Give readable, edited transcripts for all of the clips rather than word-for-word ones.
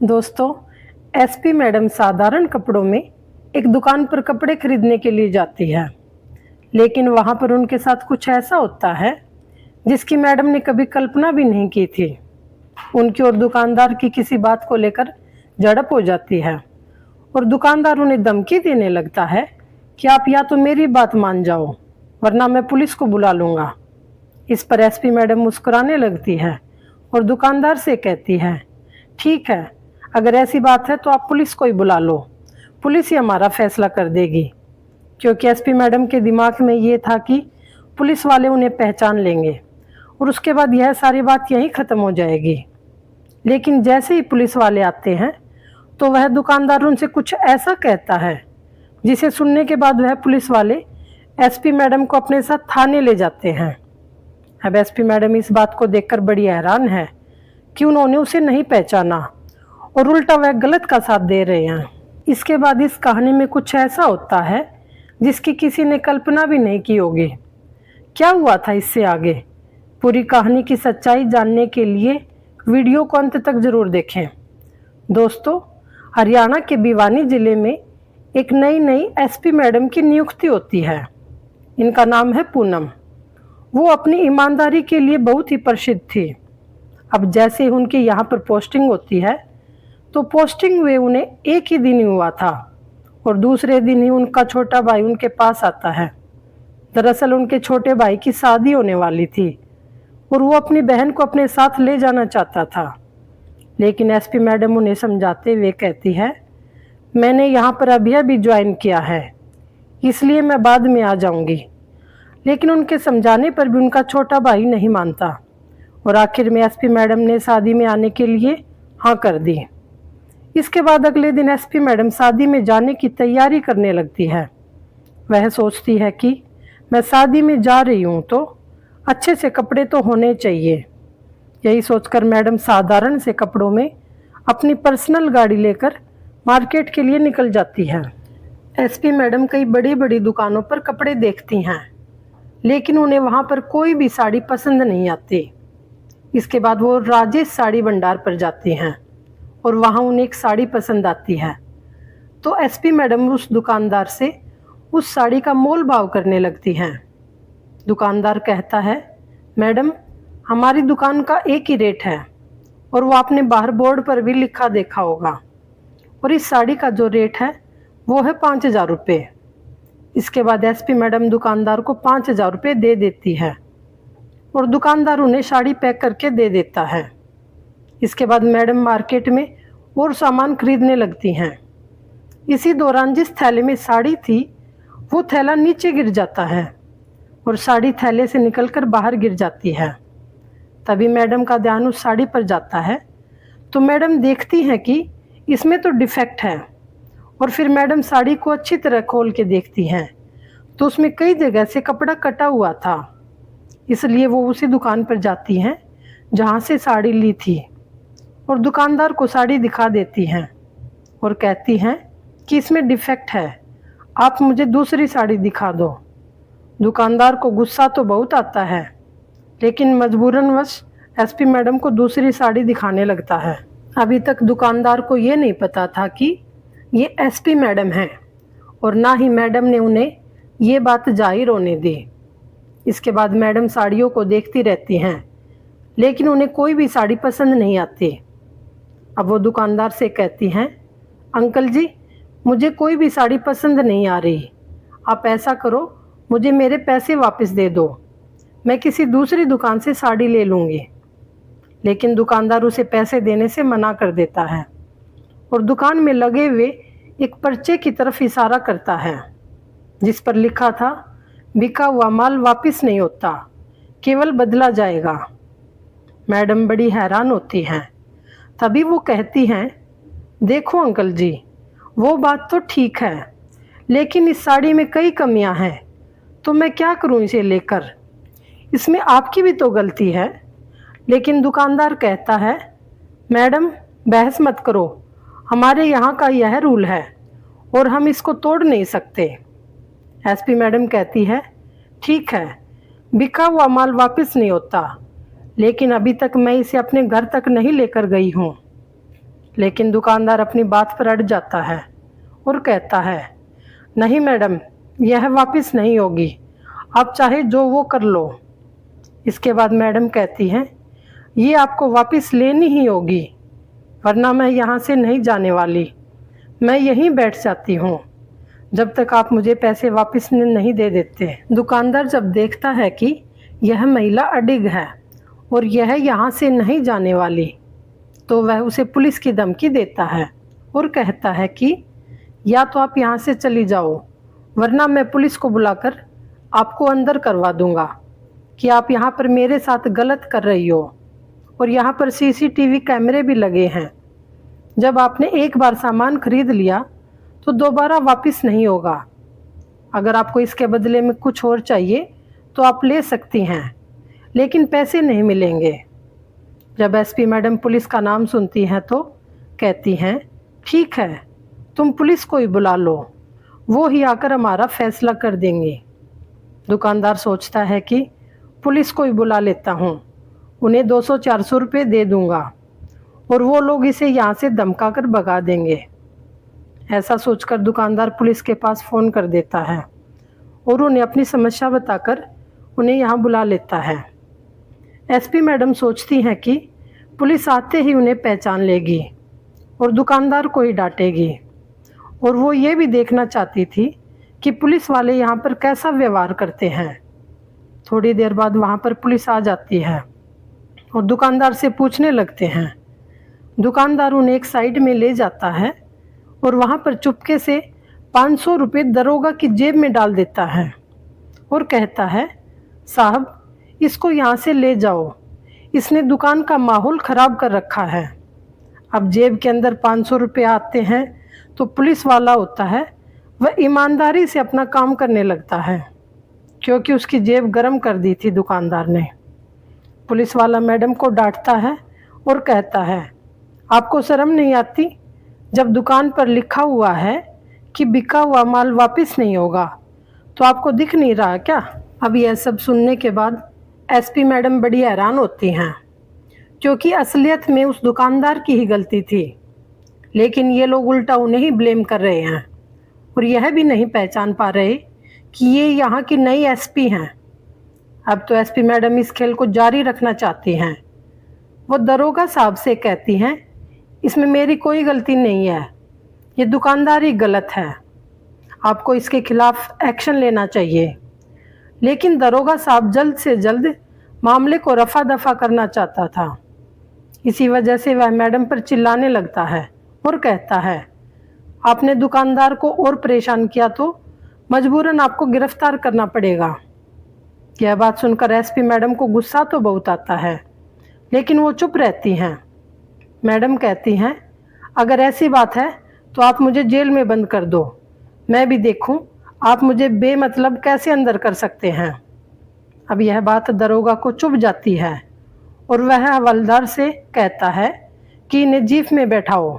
दोस्तों, SP madam साधारण कपड़ों में एक दुकान पर कपड़े खरीदने के लिए जाती है, लेकिन वहां पर उनके साथ कुछ ऐसा होता है जिसकी मैडम ने कभी कल्पना भी नहीं की थी। उनकी और दुकानदार की किसी बात को लेकर झड़प हो जाती है और दुकानदार उन्हें धमकी देने लगता है कि आप या तो मेरी बात मान जाओ वरना मैं पुलिस को बुला लूँगा। इस पर एसपी मैडम मुस्कुराने लगती है और दुकानदार से कहती है, ठीक है, अगर ऐसी बात है तो आप पुलिस को ही बुला लो, पुलिस ही हमारा फैसला कर देगी। क्योंकि एसपी मैडम के दिमाग में ये था कि पुलिस वाले उन्हें पहचान लेंगे और उसके बाद यह सारी बात यहीं ख़त्म हो जाएगी। लेकिन जैसे ही पुलिस वाले आते हैं तो वह दुकानदार उनसे कुछ ऐसा कहता है जिसे सुनने के बाद वह पुलिस वाले एसपी मैडम को अपने साथ थाने ले जाते हैं। अब एसपी मैडम इस बात को देखकर बड़ी हैरान है कि उन्होंने उसे नहीं पहचाना और उल्टा वह गलत का साथ दे रहे हैं। इसके बाद इस कहानी में कुछ ऐसा होता है जिसकी किसी ने कल्पना भी नहीं की होगी। क्या हुआ था इससे आगे? पूरी कहानी की सच्चाई जानने के लिए वीडियो को अंत तक जरूर देखें। दोस्तों, हरियाणा के भिवानी जिले में एक नई एसपी मैडम की नियुक्ति होती है। इनका नाम है पूनम। वो अपनी ईमानदारी के लिए बहुत ही प्रसिद्ध थी। अब जैसे ही उनकी यहाँ पर पोस्टिंग होती है तो पोस्टिंग हुए उन्हें एक ही दिन हुआ था और दूसरे दिन ही उनका छोटा भाई उनके पास आता है। दरअसल उनके छोटे भाई की शादी होने वाली थी और वो अपनी बहन को अपने साथ ले जाना चाहता था। लेकिन एसपी मैडम उन्हें समझाते हुए कहती है, मैंने यहाँ पर अभी ज्वाइन किया है, इसलिए मैं बाद में आ जाऊँगी। लेकिन उनके समझाने पर भी उनका छोटा भाई नहीं मानता और आखिर में एसपी मैडम ने शादी में आने के लिए हाँ कर दी। इसके बाद अगले दिन एसपी मैडम शादी में जाने की तैयारी करने लगती है। वह सोचती है कि मैं शादी में जा रही हूँ तो अच्छे से कपड़े तो होने चाहिए। यही सोचकर मैडम साधारण से कपड़ों में अपनी पर्सनल गाड़ी लेकर मार्केट के लिए निकल जाती है। एसपी मैडम कई बड़ी बड़ी दुकानों पर कपड़े देखती हैं, लेकिन उन्हें वहाँ पर कोई भी साड़ी पसंद नहीं आती। इसके बाद वो राजेश साड़ी भंडार पर जाती हैं और वहाँ उन्हें एक साड़ी पसंद आती है। तो एसपी मैडम उस दुकानदार से उस साड़ी का मोल भाव करने लगती हैं। दुकानदार कहता है, मैडम, हमारी दुकान का एक ही रेट है और वो आपने बाहर बोर्ड पर भी लिखा देखा होगा, और इस साड़ी का जो रेट है वो है 5,000 रुपये। इसके बाद एसपी मैडम दुकानदार को 5,000 रुपये दे देती है और दुकानदार उन्हें साड़ी पैक करके दे देता है। इसके बाद मैडम मार्केट में और सामान खरीदने लगती हैं। इसी दौरान जिस थैले में साड़ी थी वो थैला नीचे गिर जाता है और साड़ी थैले से निकलकर बाहर गिर जाती है। तभी मैडम का ध्यान उस साड़ी पर जाता है तो मैडम देखती हैं कि इसमें तो डिफेक्ट है, और फिर मैडम साड़ी को अच्छी तरह खोल के देखती हैं तो उसमें कई जगह से कपड़ा कटा हुआ था। इसलिए वो उसी दुकान पर जाती हैं जहाँ से साड़ी ली थी और दुकानदार को साड़ी दिखा देती हैं और कहती हैं कि इसमें डिफेक्ट है, आप मुझे दूसरी साड़ी दिखा दो। दुकानदार को गुस्सा तो बहुत आता है, लेकिन मजबूरनवश एसपी मैडम को दूसरी साड़ी दिखाने लगता है। अभी तक दुकानदार को ये नहीं पता था कि ये एसपी मैडम हैं और ना ही मैडम ने उन्हें ये बात जाहिर होने दी। इसके बाद मैडम साड़ियों को देखती रहती हैं, लेकिन उन्हें कोई भी साड़ी पसंद नहीं आती। अब वो दुकानदार से कहती हैं, अंकल जी, मुझे कोई भी साड़ी पसंद नहीं आ रही, आप ऐसा करो, मुझे मेरे पैसे वापस दे दो, मैं किसी दूसरी दुकान से साड़ी ले लूँगी। लेकिन दुकानदार उसे पैसे देने से मना कर देता है और दुकान में लगे हुए एक पर्चे की तरफ इशारा करता है जिस पर लिखा था, बिका हुआ माल वापस नहीं होता, केवल बदला जाएगा। मैडम बड़ी हैरान होती हैं। तभी वो कहती हैं, देखो अंकल जी, वो बात तो ठीक है, लेकिन इस साड़ी में कई कमियां हैं, तो मैं क्या करूं इसे लेकर, इसमें आपकी भी तो गलती है। लेकिन दुकानदार कहता है, मैडम बहस मत करो, हमारे यहाँ का यह रूल है और हम इसको तोड़ नहीं सकते। एसपी मैडम कहती है, ठीक है, बिका हुआ माल वापस नहीं होता, लेकिन अभी तक मैं इसे अपने घर तक नहीं लेकर गई हूँ। लेकिन दुकानदार अपनी बात पर अड़ जाता है और कहता है, नहीं मैडम, यह वापस नहीं होगी, आप चाहे जो वो कर लो। इसके बाद मैडम कहती हैं, ये आपको वापस लेनी ही होगी, वरना मैं यहाँ से नहीं जाने वाली, मैं यहीं बैठ जाती हूँ जब तक आप मुझे पैसे वापस नहीं दे देते। दुकानदार जब देखता है कि यह महिला अडिग है और यह यहाँ से नहीं जाने वाली, तो वह उसे पुलिस की धमकी देता है और कहता है कि या तो आप यहाँ से चली जाओ, वरना मैं पुलिस को बुलाकर आपको अंदर करवा दूंगा कि आप यहाँ पर मेरे साथ गलत कर रही हो, और यहाँ पर सीसीटीवी कैमरे भी लगे हैं। जब आपने एक बार सामान खरीद लिया तो दोबारा वापस नहीं होगा। अगर आपको इसके बदले में कुछ और चाहिए तो आप ले सकती हैं, लेकिन पैसे नहीं मिलेंगे। जब एसपी मैडम पुलिस का नाम सुनती हैं तो कहती हैं, ठीक है, तुम पुलिस को ही बुला लो, वो ही आकर हमारा फैसला कर देंगे। दुकानदार सोचता है कि पुलिस को ही बुला लेता हूँ, उन्हें 200-400 रुपये दे दूँगा और वो लोग इसे यहाँ से धमका कर भगा देंगे। ऐसा सोचकर दुकानदार पुलिस के पास फ़ोन कर देता है और उन्हें अपनी समस्या बताकर उन्हें यहाँ बुला लेता है। एसपी मैडम सोचती हैं कि पुलिस आते ही उन्हें पहचान लेगी और दुकानदार को ही डांटेगी, और वो ये भी देखना चाहती थी कि पुलिस वाले यहाँ पर कैसा व्यवहार करते हैं। थोड़ी देर बाद वहाँ पर पुलिस आ जाती है और दुकानदार से पूछने लगते हैं। दुकानदार उन्हें एक साइड में ले जाता है और वहाँ पर चुपके से 500 रुपये दरोगा की जेब में डाल देता है और कहता है, साहब, इसको यहाँ से ले जाओ, इसने दुकान का माहौल ख़राब कर रखा है। अब जेब के अंदर 500 रुपये आते हैं तो पुलिस वाला होता है वह ईमानदारी से अपना काम करने लगता है, क्योंकि उसकी जेब गर्म कर दी थी दुकानदार ने। पुलिस वाला मैडम को डांटता है और कहता है, आपको शर्म नहीं आती? जब दुकान पर लिखा हुआ है कि बिका हुआ माल वापस नहीं होगा, तो आपको दिख नहीं रहा क्या? अब यह सब सुनने के बाद एसपी मैडम बड़ी हैरान होती हैं, क्योंकि असलियत में उस दुकानदार की ही गलती थी, लेकिन ये लोग उल्टा उन्हें ही ब्लेम कर रहे हैं और यह भी नहीं पहचान पा रहे कि ये यहाँ की नई एसपी हैं। अब तो एसपी मैडम इस खेल को जारी रखना चाहती हैं। वो दरोगा साहब से कहती हैं, इसमें मेरी कोई गलती नहीं है, ये दुकानदारी गलत है, आपको इसके खिलाफ एक्शन लेना चाहिए। लेकिन दरोगा साहब जल्द से जल्द मामले को रफा दफा करना चाहता था। इसी वजह से वह मैडम पर चिल्लाने लगता है और कहता है, आपने दुकानदार को और परेशान किया तो मजबूरन आपको गिरफ्तार करना पड़ेगा। यह बात सुनकर एसपी मैडम को गुस्सा तो बहुत आता है, लेकिन वो चुप रहती हैं। मैडम कहती हैं, अगर ऐसी बात है तो आप मुझे जेल में बंद कर दो, मैं भी देखूं आप मुझे बेमतलब कैसे अंदर कर सकते हैं। अब यह बात दरोगा को चुभ जाती है और वह हवलदार से कहता है कि इन्हें जीप में बैठाओ।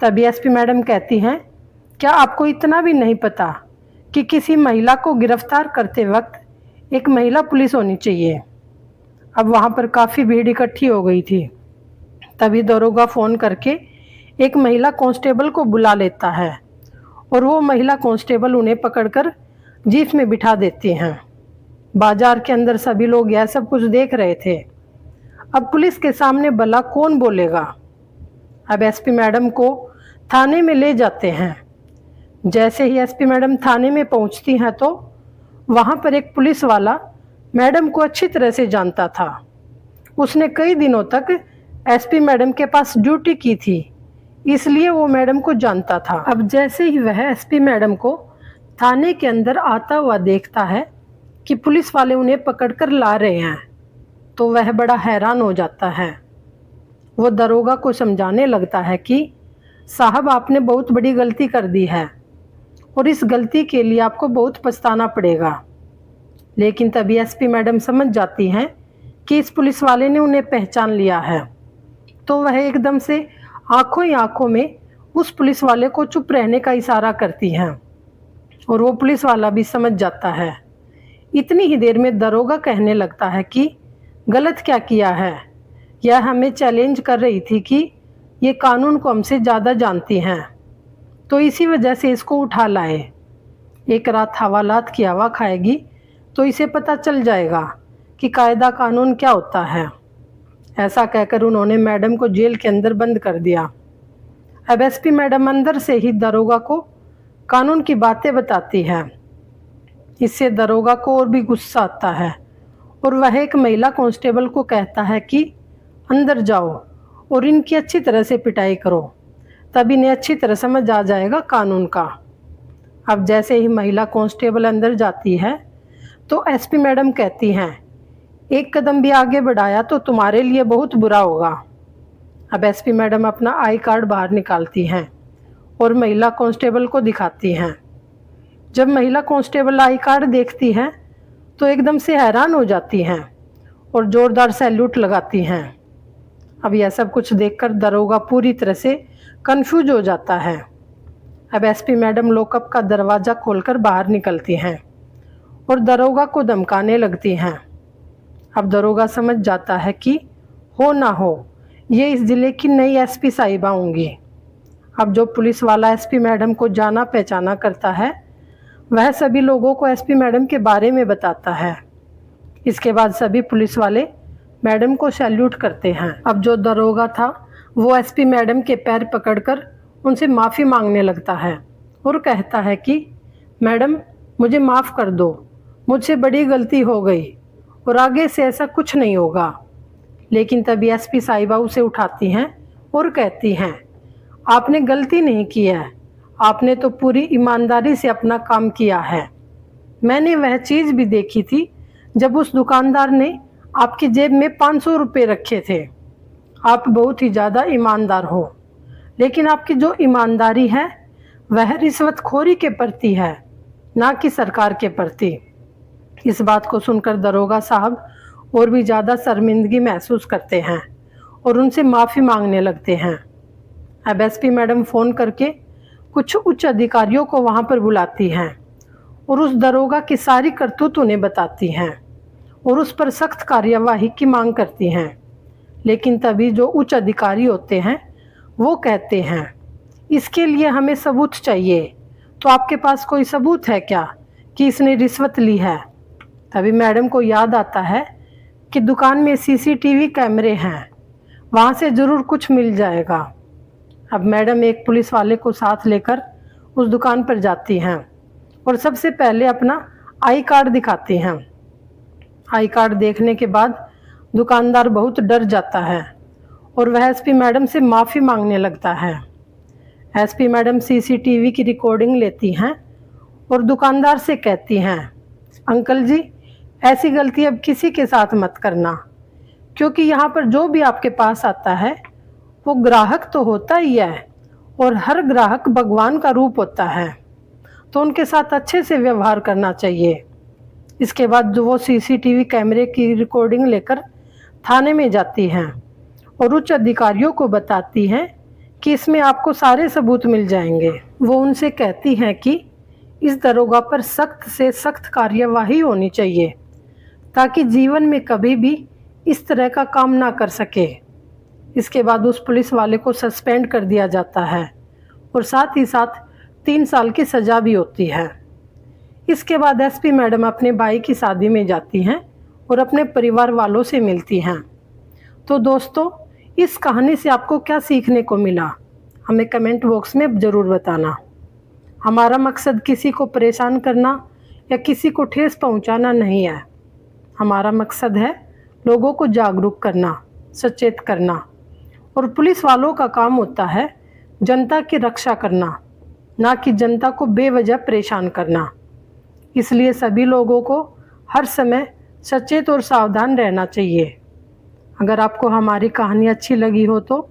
तभी एसपी मैडम कहती हैं, क्या आपको इतना भी नहीं पता कि किसी महिला को गिरफ्तार करते वक्त एक महिला पुलिस होनी चाहिए? अब वहाँ पर काफ़ी भीड़ इकट्ठी हो गई थी। तभी दरोगा फ़ोन करके एक महिला कांस्टेबल को बुला लेता है और वो महिला कांस्टेबल उन्हें पकड़कर जीप में बिठा देती हैं। बाजार के अंदर सभी लोग यह सब कुछ देख रहे थे। अब पुलिस के सामने भला कौन बोलेगा? अब एसपी मैडम को थाने में ले जाते हैं। जैसे ही एसपी मैडम थाने में पहुंचती हैं तो वहाँ पर एक पुलिस वाला मैडम को अच्छी तरह से जानता था। उसने कई दिनों तक एसपी मैडम के पास ड्यूटी की थी, इसलिए वो मैडम को जानता था। अब जैसे ही वह एसपी मैडम को थाने के अंदर आता हुआ देखता है कि पुलिस वाले उन्हें पकड़कर ला रहे हैं, तो वह बड़ा हैरान हो जाता है। वो दरोगा को समझाने लगता है कि साहब, आपने बहुत बड़ी गलती कर दी है और इस गलती के लिए आपको बहुत पछताना पड़ेगा। लेकिन तभी एसपी मैडम समझ जाती हैं कि इस पुलिस वाले ने उन्हें पहचान लिया है, तो वह एकदम से आंखों ही आंखों में उस पुलिस वाले को चुप रहने का इशारा करती हैं और वो पुलिस वाला भी समझ जाता है। इतनी ही देर में दरोगा कहने लगता है कि गलत क्या किया है? यह हमें चैलेंज कर रही थी कि ये कानून को हमसे ज़्यादा जानती हैं, तो इसी वजह से इसको उठा लाए। एक रात हवालात की हवा खाएगी तो इसे पता चल जाएगा कि कायदा कानून क्या होता है। ऐसा कहकर उन्होंने मैडम को जेल के अंदर बंद कर दिया। अब एसपी मैडम अंदर से ही दरोगा को कानून की बातें बताती है। इससे दरोगा को और भी गुस्सा आता है और वह एक महिला कांस्टेबल को कहता है कि अंदर जाओ और इनकी अच्छी तरह से पिटाई करो, तब इन्हें अच्छी तरह समझ आ जाएगा कानून का। अब जैसे ही महिला कांस्टेबल अंदर जाती है तो एसपी मैडम कहती हैं, एक कदम भी आगे बढ़ाया तो तुम्हारे लिए बहुत बुरा होगा। अब एसपी मैडम अपना आई कार्ड बाहर निकालती हैं और महिला कांस्टेबल को दिखाती हैं। जब महिला कांस्टेबल आई कार्ड देखती हैं तो एकदम से हैरान हो जाती हैं और ज़ोरदार सैल्यूट लगाती हैं। अब यह सब कुछ देखकर दरोगा पूरी तरह से कंफ्यूज हो जाता है। अब एसपी मैडम लॉकअप का दरवाज़ा खोलकर बाहर निकलती हैं और दरोगा को धमकाने लगती हैं। अब दरोगा समझ जाता है कि हो ना हो ये इस ज़िले की नई एसपी साहिबा होंगी। अब जो पुलिस वाला एसपी मैडम को जाना पहचाना करता है वह सभी लोगों को एसपी मैडम के बारे में बताता है। इसके बाद सभी पुलिस वाले मैडम को सैल्यूट करते हैं। अब जो दरोगा था वो एसपी मैडम के पैर पकड़कर उनसे माफ़ी मांगने लगता है और कहता है कि मैडम मुझे माफ़ कर दो, मुझसे बड़ी गलती हो गई और आगे से ऐसा कुछ नहीं होगा। लेकिन तभी एसपी साहिबा उसे उठाती हैं और कहती हैं, आपने गलती नहीं की है, आपने तो पूरी ईमानदारी से अपना काम किया है। मैंने वह चीज़ भी देखी थी जब उस दुकानदार ने आपकी जेब में 500 रुपये रखे थे। आप बहुत ही ज़्यादा ईमानदार हो, लेकिन आपकी जो ईमानदारी है वह रिश्वतखोरी के प्रति है, ना कि सरकार के प्रति। इस बात को सुनकर दरोगा साहब और भी ज़्यादा शर्मिंदगी महसूस करते हैं और उनसे माफ़ी मांगने लगते हैं। अब एसपी मैडम फ़ोन करके कुछ उच्च अधिकारियों को वहाँ पर बुलाती हैं और उस दरोगा की सारी करतूत उन्हें बताती हैं और उस पर सख्त कार्यवाही की मांग करती हैं। लेकिन तभी जो उच्च अधिकारी होते हैं वो कहते हैं, इसके लिए हमें सबूत चाहिए, तो आपके पास कोई सबूत है क्या कि इसने रिश्वत ली है? तभी मैडम को याद आता है कि दुकान में सीसीटीवी कैमरे हैं, वहाँ से ज़रूर कुछ मिल जाएगा। अब मैडम एक पुलिस वाले को साथ लेकर उस दुकान पर जाती हैं और सबसे पहले अपना आई कार्ड दिखाती हैं। आई कार्ड देखने के बाद दुकानदार बहुत डर जाता है और वह एसपी मैडम से माफ़ी मांगने लगता है। एसपी मैडम सीसीटीवी की रिकॉर्डिंग लेती हैं और दुकानदार से कहती हैं, अंकल जी ऐसी गलती अब किसी के साथ मत करना, क्योंकि यहाँ पर जो भी आपके पास आता है वो ग्राहक तो होता ही है और हर ग्राहक भगवान का रूप होता है, तो उनके साथ अच्छे से व्यवहार करना चाहिए। इसके बाद जो वो सीसीटीवी कैमरे की रिकॉर्डिंग लेकर थाने में जाती हैं और उच्च अधिकारियों को बताती हैं कि इसमें आपको सारे सबूत मिल जाएंगे। वो उनसे कहती हैं कि इस दरोगा पर सख्त से सख्त कार्यवाही होनी चाहिए ताकि जीवन में कभी भी इस तरह का काम ना कर सके। इसके बाद उस पुलिस वाले को सस्पेंड कर दिया जाता है और साथ ही साथ 3 साल की सज़ा भी होती है। इसके बाद एसपी मैडम अपने भाई की शादी में जाती हैं और अपने परिवार वालों से मिलती हैं। तो दोस्तों, इस कहानी से आपको क्या सीखने को मिला हमें कमेंट बॉक्स में ज़रूर बताना। हमारा मकसद किसी को परेशान करना या किसी को ठेस पहुंचाना नहीं है। हमारा मकसद है लोगों को जागरूक करना, सचेत करना, और पुलिस वालों का काम होता है जनता की रक्षा करना, ना कि जनता को बेवजह परेशान करना। इसलिए सभी लोगों को हर समय सचेत और सावधान रहना चाहिए। अगर आपको हमारी कहानी अच्छी लगी हो तो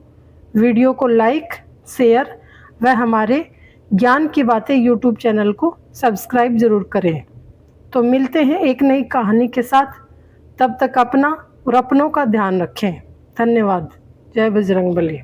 वीडियो को लाइक, शेयर व हमारे ज्ञान की बातें यूट्यूब चैनल को सब्सक्राइब ज़रूर करें। तो मिलते हैं एक नई कहानी के साथ, तब तक अपना और अपनों का ध्यान रखें। धन्यवाद। जय बजरंगबली।